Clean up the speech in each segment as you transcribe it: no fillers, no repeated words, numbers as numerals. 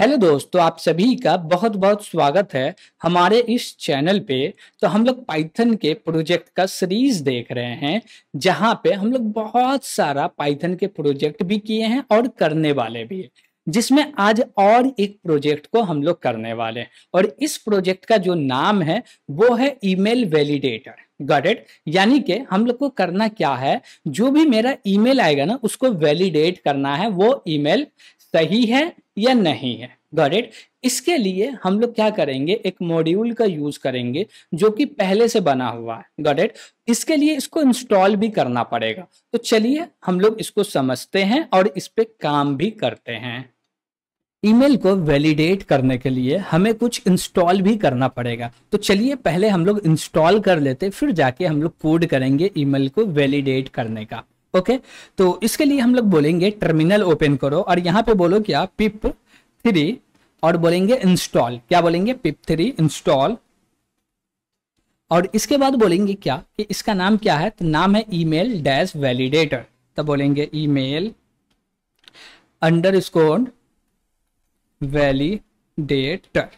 Hello दोस्तों, आप सभी का बहुत बहुत स्वागत है हमारे इस चैनल पे। तो हम लोग पाइथन के प्रोजेक्ट का सीरीज देख रहे हैं, जहां पे हम लोग बहुत सारा पाइथन के प्रोजेक्ट भी किए हैं और करने वाले भी हैं, जिसमें आज और एक प्रोजेक्ट को हम लोग करने वाले हैं। और इस प्रोजेक्ट का जो नाम है वो है ईमेल वैलिडेटर। Got it. यानी कि हम लोग को करना क्या है, जो भी मेरा ईमेल आएगा ना उसको वैलिडेट करना है, वो ईमेल सही है या नहीं है। Got it. इसके लिए हम लोग क्या करेंगे, एक मॉड्यूल का यूज करेंगे जो कि पहले से बना हुआ है। Got it. इसके लिए इसको इंस्टॉल भी करना पड़ेगा। तो चलिए हम लोग इसको समझते हैं और इस पे काम भी करते हैं। ईमेल को वैलिडेट करने के लिए हमें कुछ इंस्टॉल भी करना पड़ेगा। तो चलिए पहले हम लोग इंस्टॉल कर लेते, फिर जाके हम लोग कोड करेंगे ईमेल को वैलिडेट करने का। ओके। तो इसके लिए हम लोग बोलेंगे टर्मिनल ओपन करो और यहाँ पे बोलो क्या, pip3 और बोलेंगे इंस्टॉल। क्या बोलेंगे, pip3 इंस्टॉल। और इसके बाद बोलेंगे क्या कि इसका नाम क्या है, तो नाम है ईमेल डैश वैलिडेटर। तो बोलेंगे email underscore validator.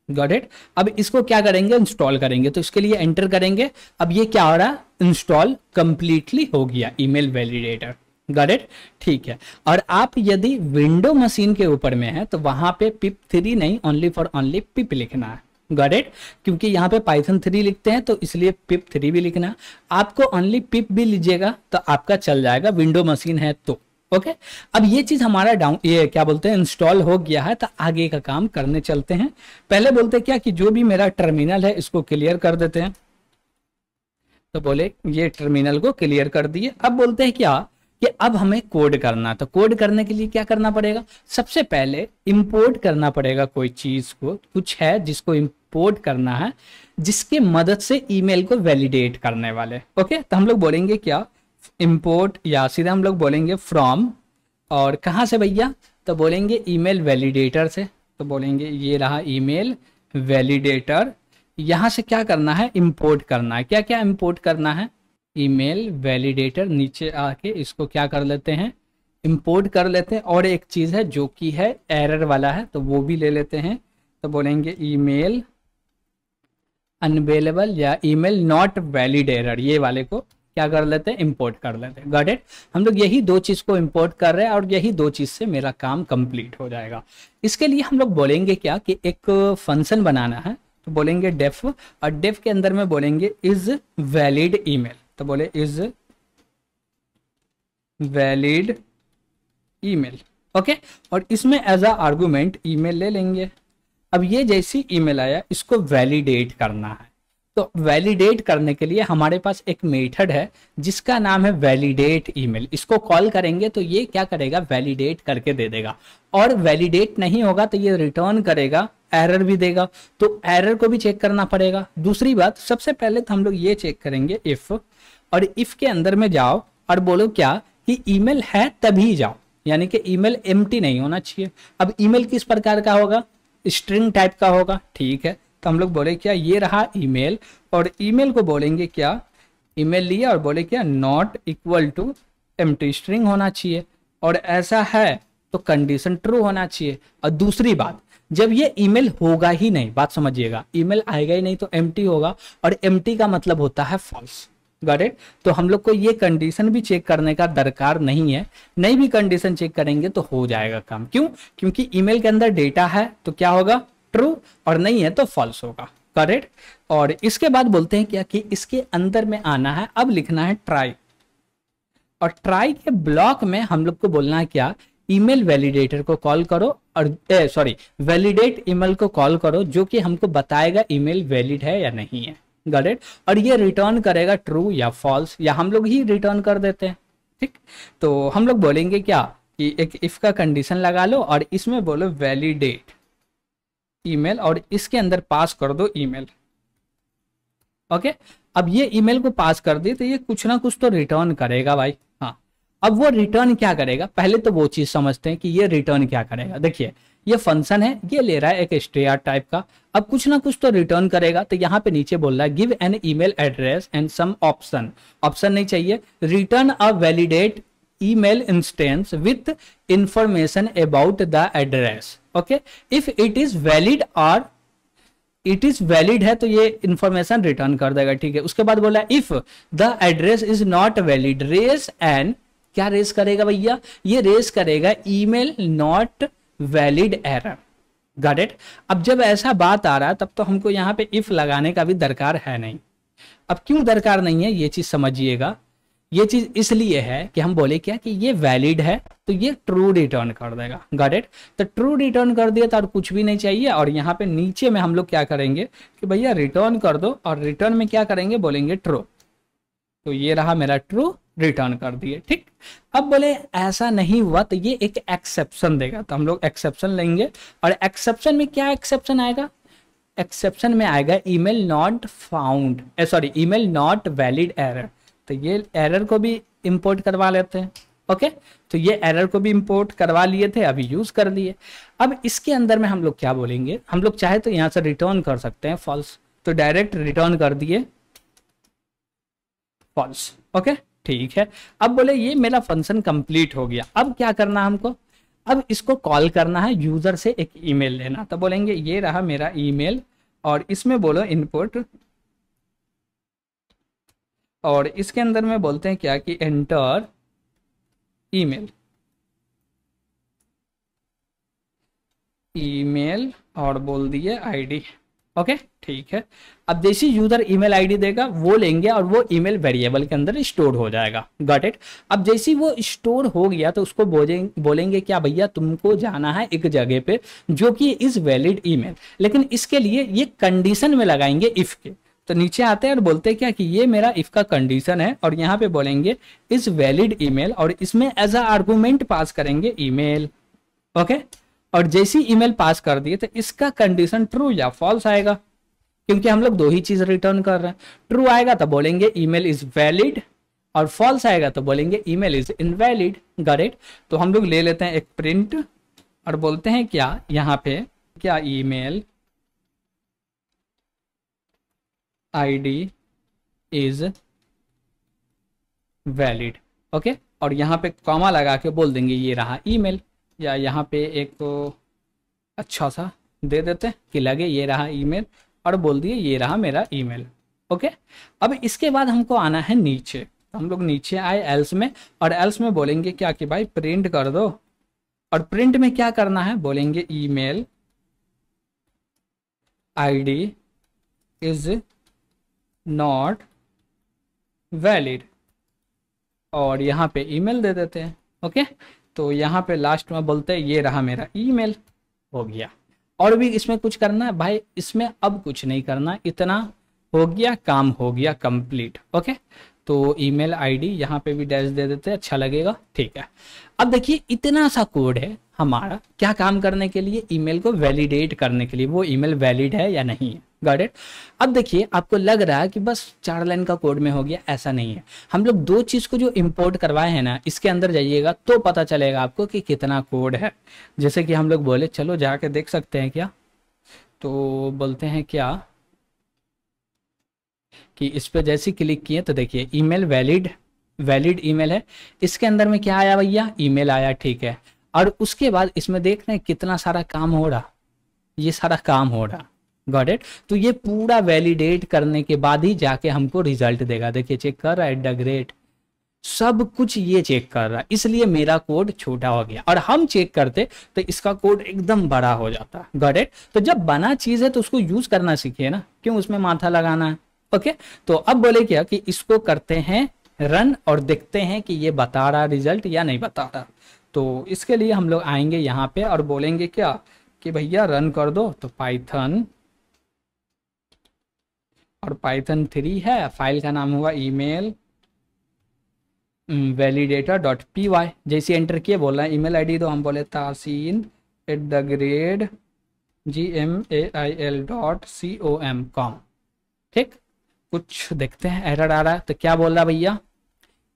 Got it. अब इसको क्या करेंगे, इंस्टॉल करेंगे। तो इसके लिए एंटर करेंगे। अब ये क्या हो रहा है, इंस्टॉल कंप्लीटली हो गया ईमेल वैलिडेटर। Got it. ठीक है। और आप यदि विंडो मशीन के ऊपर में है तो वहां पे pip3 नहीं, ओनली फॉर ओनली पिप लिखना है। Got it. क्योंकि यहाँ पे पाइथन 3 लिखते हैं तो इसलिए pip3 भी लिखना है। आपको ओनली पिप भी लीजिएगा तो आपका चल जाएगा, विंडो मशीन है तो। ओके। अब ये चीज हमारा ये क्या बोलते हैं, इंस्टॉल हो गया है। तो आगे का काम करने चलते हैं। पहले बोलते क्या कि जो भी मेरा टर्मिनल है इसको क्लियर कर देते हैं। तो बोले ये टर्मिनल को क्लियर कर दिए। अब बोलते हैं क्या कि अब हमें कोड करना। तो कोड करने के लिए क्या करना पड़ेगा, सबसे पहले इंपोर्ट करना पड़ेगा कोई चीज को, कुछ है जिसको इंपोर्ट करना है, जिसके मदद से ईमेल को वैलिडेट करने वाले। ओके। तो हम लोग बोलेंगे क्या, इंपोर्ट, या सीधा हम लोग बोलेंगे फ्रॉम, और कहाँ से भैया, तो बोलेंगे ईमेल वैलिडेटर से। तो बोलेंगे ये रहा ईमेल वैलिडेटर। यहाँ से क्या करना है, इंपोर्ट करना है। क्या क्या इंपोर्ट करना है, ईमेल वैलिडेटर। नीचे आके इसको क्या कर लेते हैं, इंपोर्ट कर लेते हैं। और एक चीज़ है जो कि है एरर वाला है, तो वो भी ले लेते हैं। तो बोलेंगे ईमेल अनअवेलेबल या ईमेल नॉट वैलिड एरर, ये वाले को क्या कर लेते हैं, इंपोर्ट कर लेते हैं। Got it. हम लोग यही दो चीज को इंपोर्ट कर रहे हैं और यही दो चीज से मेरा काम कंप्लीट हो जाएगा। इसके लिए हम लोग बोलेंगे क्या कि एक फंक्शन बनाना है। तो बोलेंगे डेफ, और डेफ के अंदर में बोलेंगे इज वैलिड ईमेल। तो बोले इज वैलिड ईमेल। ओके। और इसमें एज अ आर्गुमेंट ईमेल ले लेंगे। अब ये जैसी ईमेल आया इसको वैलिडेट करना है। तो वैलिडेट करने के लिए हमारे पास एक मेथड है जिसका नाम है वैलिडेट ईमेल। इसको कॉल करेंगे तो ये क्या करेगा, वैलिडेट करके दे देगा। और वैलिडेट नहीं होगा तो ये रिटर्न करेगा, एरर भी देगा। तो एरर को भी चेक करना पड़ेगा। दूसरी बात, सबसे पहले तो हम लोग ये चेक करेंगे इफ, और इफ के अंदर में जाओ और बोलो क्या कि ईमेल है तभी जाओ, यानी कि ईमेल एम्प्टी नहीं होना चाहिए। अब ईमेल किस प्रकार का होगा, स्ट्रिंग टाइप का होगा। ठीक है। तो हम लोग बोले क्या, ये रहा ईमेल, और ईमेल को बोलेंगे क्या, ईमेल लिया और बोले क्या not equal to empty, string होना चाहिए। और ऐसा है तो कंडीशन ट्रू होना चाहिए। और दूसरी बात, जब ये ईमेल होगा ही नहीं, बात समझिएगा, ईमेल आएगा ही नहीं तो एम्प्टी होगा, और एम्प्टी का मतलब होता है फॉल्स। Got it. तो हम लोग को ये कंडीशन भी चेक करने का दरकार नहीं है। नहीं भी कंडीशन चेक करेंगे तो हो जाएगा काम। क्यों, क्योंकि ईमेल के अंदर डेटा है तो क्या होगा, ट्रू, और नहीं है तो फॉल्स होगा। करेक्ट। और इसके बाद बोलते हैं क्या कि इसके अंदर में आना है, अब लिखना है ट्राई। और ट्राई के ब्लॉक में हम लोग को बोलना है क्या, ईमेल वैलिडेटर को कॉल करो, और वैलिडेट ईमेल को कॉल करो, जो कि हमको बताएगा ईमेल वैलिड है या नहीं है। Got it. और ये रिटर्न करेगा ट्रू या फॉल्स, या हम लोग ही रिटर्न कर देते हैं। ठीक। तो हम लोग बोलेंगे क्या कि एक इफ का कंडीशन लगा लो और इसमें बोलो वैलिडेट ईमेल, और इसके अंदर पास कर दो ईमेल। ओके। अब ये ईमेल को पास कर दी तो ये कुछ ना कुछ तो रिटर्न करेगा भाई। हाँ। अब वो रिटर्न क्या करेगा, पहले तो वो चीज समझते हैं कि ये रिटर्न क्या करेगा। देखिए ये फंक्शन है, ये ले रहा है एक str टाइप का। अब कुछ ना कुछ तो रिटर्न करेगा। तो यहाँ पे नीचे बोल रहा है give an email address and some option, option नहीं चाहिए, return a validate email instance with information about the address। Okay, if it is valid और इट इज वैलिड है तो ये इंफॉर्मेशन रिटर्न कर देगा, ठीक है। उसके बाद बोला if the address is not valid raise and, क्या रेस करेगा भैया, ये रेस करेगा email not valid error, got it. अब जब ऐसा बात आ रहा है तब तो हमको यहाँ पे इफ लगाने का भी दरकार है नहीं। अब क्यों दरकार नहीं है ये चीज समझिएगा, ये चीज इसलिए है कि हम बोले क्या कि ये वैलिड है तो ये ट्रू रिटर्न कर देगा, गॉट इट। तो ट्रू रिटर्न कर दिया तो और कुछ भी नहीं चाहिए, और यहाँ पे नीचे में हम लोग क्या करेंगे कि भैया रिटर्न कर दो, और रिटर्न में क्या करेंगे, बोलेंगे ट्रू, तो ये रहा मेरा ट्रू, रिटर्न कर दिए, ठीक। अब बोले ऐसा नहीं हुआ तो ये एक एक्सेप्शन देगा, तो हम लोग एक्सेप्शन लेंगे, और एक्सेप्शन में क्या एक्सेप्शन आएगा, एक्सेप्शन में आएगा email not found, sorry email not valid error, तो ये एरर को भी इंपोर्ट करवा लेते हैं, ओके। तो ये एरर को भी इंपोर्ट करवा लिए थे, अभी यूज कर लिए। अब इसके अंदर में हम लोग क्या बोलेंगे, हम लोग चाहे तो यहां से रिटर्न कर सकते हैं फॉल्स, तो डायरेक्ट रिटर्न कर दिए फॉल्स, ओके, ठीक है। अब बोले ये मेरा फंक्शन कंप्लीट हो गया, अब क्या करना हमको, अब इसको कॉल करना है, यूजर से एक ईमेल लेना, तो बोलेंगे ये रहा मेरा ईमेल, और इसमें बोलो इनपुट, और इसके अंदर में बोलते हैं क्या कि एंटर ईमेल, ईमेल और बोल दिए आईडी, ओके, ठीक है। अब जैसे यूजर ईमेल आईडी देगा वो लेंगे, और वो ईमेल वेरिएबल के अंदर स्टोर हो जाएगा, गॉट इट। अब जैसे वो स्टोर हो गया तो उसको बोलेंगे क्या भैया तुमको जाना है एक जगह पे जो कि इज वैलिड ईमेल, लेकिन इसके लिए ये कंडीशन में लगाएंगे इफ के, तो नीचे आते हैं और बोलते हैं क्या कि ये मेरा इफ का कंडीशन है, और यहाँ पे बोलेंगे इज वैलिड ईमेल, और इसमें एज अ आर्गुमेंट पास करेंगे ईमेल, ओके। और जैसी ईमेल पास कर दिए तो इसका कंडीशन ट्रू या फॉल्स आएगा, क्योंकि हम लोग दो ही चीज रिटर्न कर रहे हैं। ट्रू आएगा तो बोलेंगे ईमेल इज वैलिड, और फॉल्स आएगा तो बोलेंगे email is invalid, got it. तो हम लोग ले लेते हैं एक प्रिंट, और बोलते हैं क्या यहाँ पे क्या email ID is valid, okay, और यहाँ पे कॉमा लगा के बोल देंगे ये रहा ईमेल, या यहाँ पे एक अच्छा सा दे देते हैं कि लगे ये रहा ईमेल, और बोल दिए ये रहा मेरा ईमेल, ओके। अब इसके बाद हमको आना है नीचे, तो हम लोग नीचे आए एल्स में, और एल्स में बोलेंगे क्या कि भाई प्रिंट कर दो, और प्रिंट में क्या करना है, बोलेंगे email ID is not valid, और यहाँ पे ईमेल दे देते हैं, ओके। तो यहाँ पे लास्ट में बोलते हैं ये रहा मेरा ईमेल, हो गया। और भी इसमें कुछ करना है भाई, इसमें अब कुछ नहीं करना, इतना हो गया, काम हो गया कंप्लीट, ओके। तो ईमेल आईडी यहाँ पे भी डैश दे देते हैं, अच्छा लगेगा, ठीक है। अब देखिए इतना सा कोड है हमारा क्या काम करने के लिए, ईमेल को वैलिडेट करने के लिए, वो ईमेल वैलिड है या नहीं है, गॉट इट। अब देखिए आपको लग रहा है कि बस 4 लाइन का कोड में हो गया, ऐसा नहीं है। हम लोग दो चीज को जो इंपोर्ट करवाए हैं ना, इसके अंदर जाइएगा तो पता चलेगा आपको कि कितना कोड है। जैसे कि हम लोग बोले चलो जाके देख सकते हैं क्या, तो बोलते हैं क्या कि इस पे जैसे क्लिक किए तो देखिए ईमेल वैलिड ईमेल है, इसके अंदर में क्या आया भैया, ईमेल आया, ठीक है। और उसके बाद इसमें देख रहे हैं कितना सारा काम हो रहा, ये सारा काम हो रहा, गॉट इट। तो ये पूरा वैलिडेट करने के बाद ही जाके हमको रिजल्ट देगा, देखिए चेक कर रहा है एट द ग्रेट, सब कुछ ये चेक कर रहा है, इसलिए मेरा कोड छोटा हो गया। और हम चेक करते तो इसका कोड एकदम बड़ा हो जाता, गॉट इट। तो जब बना चीज है तो उसको यूज करना सीखिए ना, क्यों उसमें माथा लगाना है, ओके। तो अब बोले क्या कि इसको करते हैं रन, और देखते हैं कि ये बता रहा रिजल्ट या नहीं बता रहा। तो इसके लिए हम लोग आएंगे यहाँ पे और बोलेंगे क्या कि भैया रन कर दो, तो पाइथन, और पाइथन 3 है, फाइल का नाम हुआ ईमेल validator.py। जैसे एंटर किए बोल रहा है ईमेल आईडी, तो हम बोले tasin@gmail.com, ठीक। कुछ देखते हैं एरर आ रहा है, तो क्या बोल रहा भैया,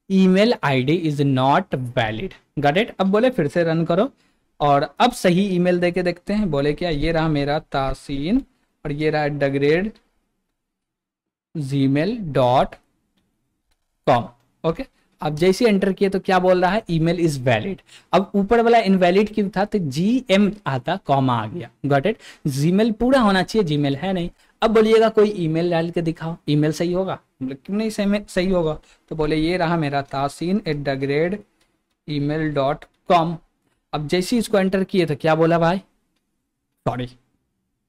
email ID is not valid, got it. अब बोले फिर से रन करो, और अब सही ईमेल देके देखते हैं, बोले क्या ये रहा मेरा तासीन, और ये रहा @gmail.com, ओके। अब जैसे एंटर किए तो क्या बोल रहा है, ईमेल इज वैलिड। अब ऊपर वाला इनवैलिड क्यों था, तो GM आता, कॉमा आ गया, गॉट इट। जीमेल पूरा होना चाहिए, जीमेल है नहीं। अब बोलिएगा कोई ईमेल डाल के दिखाओ, ईमेल सही होगा, क्यों नहीं सही होगा। तो बोले ये रहा मेरा tasin@email.com। अब जैसे इसको एंटर किए तो क्या बोला भाई, सॉरी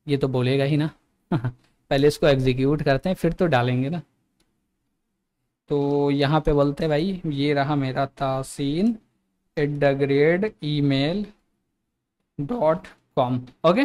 ये तो बोलेगा ही ना पहले इसको एग्जीक्यूट करते हैं फिर तो डालेंगे ना। तो यहाँ पे बोलते हैं भाई ये रहा मेरा tasin@email.com। ओके,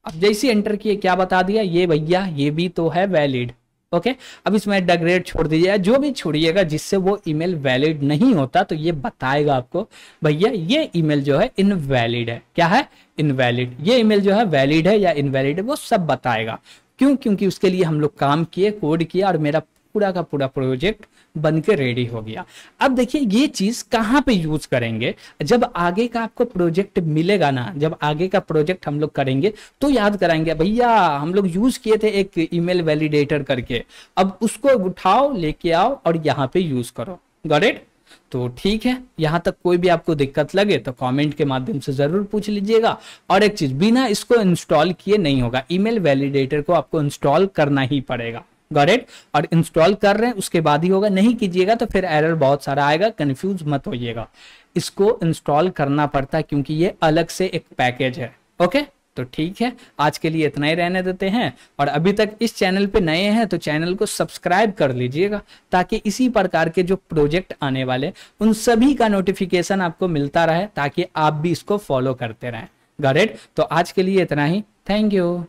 अब जैसे एंटर किए क्या बता दिया, ये भैया ये भी तो है वैलिड। ओके, अब इसमें @, छोड़ दीजिएगा, जो भी छोड़िएगा जिससे वो ईमेल वैलिड नहीं होता तो ये बताएगा आपको भैया ये ईमेल जो है इनवैलिड है। क्या है, इनवैलिड। ये ईमेल जो है वैलिड है या इनवैलिड है वो सब बताएगा। क्यों, क्योंकि उसके लिए हम लोग काम किए, कोड किया और मेरा पूरा का पूरा प्रोजेक्ट बन के रेडी हो गया। अब देखिए ये चीज कहाँ पे यूज करेंगे, जब आगे का आपको प्रोजेक्ट मिलेगा ना, जब आगे का प्रोजेक्ट हम लोग करेंगे तो याद कराएंगे भैया हम लोग यूज किए थे एक ईमेल वैलिडेटर करके, अब उसको उठाओ लेके आओ और यहाँ पे यूज करो। Got it. तो ठीक है, यहाँ तक कोई भी आपको दिक्कत लगे तो कमेंट के माध्यम से जरूर पूछ लीजिएगा। और एक चीज, बिना इसको इंस्टॉल किए नहीं होगा, ईमेल वैलिडेटर को आपको इंस्टॉल करना ही पड़ेगा। Got it. और इंस्टॉल कर रहे हैं उसके बाद ही होगा, नहीं कीजिएगा तो फिर एरर बहुत सारा आएगा, कंफ्यूज मत होइएगा। इसको इंस्टॉल करना पड़ता है क्योंकि ये अलग से एक पैकेज है। ओके, तो ठीक है, आज के लिए इतना ही रहने देते हैं। और अभी तक इस चैनल पे नए हैं तो चैनल को सब्सक्राइब कर लीजिएगा ताकि इसी प्रकार के जो प्रोजेक्ट आने वाले उन सभी का नोटिफिकेशन आपको मिलता रहे, ताकि आप भी इसको फॉलो करते रहें। Got it. तो आज के लिए इतना ही, थैंक यू।